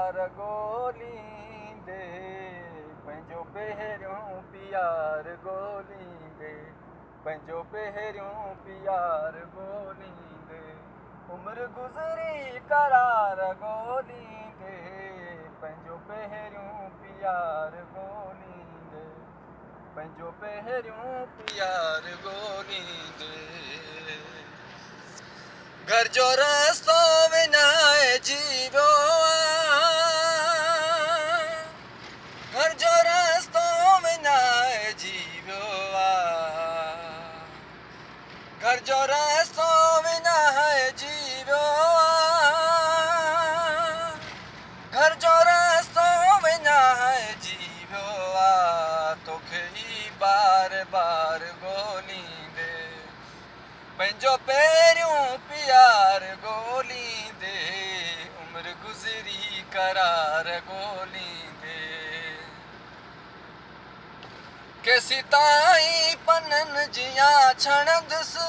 करार ॻोल्हींदे पंहिंजो पहिरियों प्यार ॻोल्हींदे पंहिंजो पहिरियों प्यार ॻोल्हींदे उमिरि गुज़री करार ॻोल्हींदे पंहिंजो पहिरियों प्यार ॻोल्हींदे पंहिंजो पहिरियों प्यार ॻोल्हींदे घर जो रस्तो विञाइजी वियो आहे घर जो रस्तो विञाइजी वियो आहे घर जो रस्तो विञाइजी वियो आहे घर जो रस्तो विञाइजी वियो आहे तोखे ई बार बार ॻोल्हींदे पंहिंजो पहिरियों प्यार ॻोल्हींदे उमिरि गुज़री करार ॻोल्हींदे केसीं ताईं पननि जियां छणंदुसि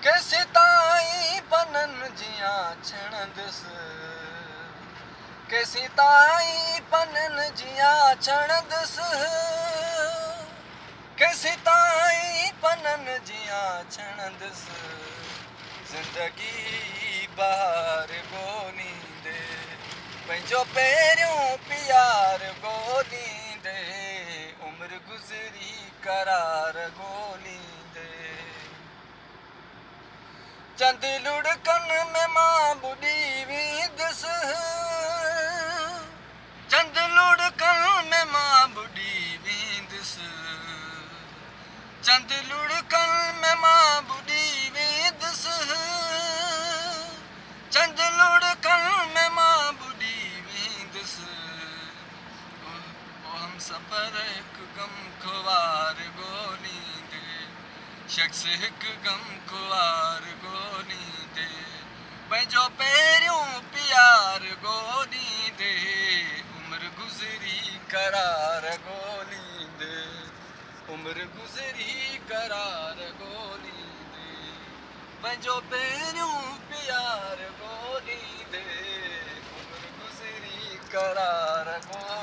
केसीं ताईं पननि जियां छणंदुसि केसीं ताईं पननि जियां छणंदुसि केसीं ताईं पननि जियां छणंदुसि ज़िंदगी बहार ॻोल्हींदे पंहिंजो पहिरियों प्यार ॻोल्हींदे उमिरि गुज़री करार ॻोल्हींदे चंद लुड़कनि में मां ॿुॾी वेंदुसि चंद लुड़कनि में मां ॿुॾी वेंदुसि चंद लुड़कनि में मां ॿुॾी वेंदुसि चंद लुड़कनि में मां ॿुॾी वेंदुसि हम सफ़र हिकु ग़म खुवार ॻोल्हींदे शख़्स हिकु ग़म खुवार ॻोल्हींदे पंहिंजो पहिरियों प्यार ॻोल्हींदे उमिरि गुज़री करार ॻोल्हींदे उमिरि गुज़री करार ॻोल्हींदे पंहिंजो पहिरियों प्यार ॻोल्हींदे उमिरि गुज़री करार ॻोल्हींदे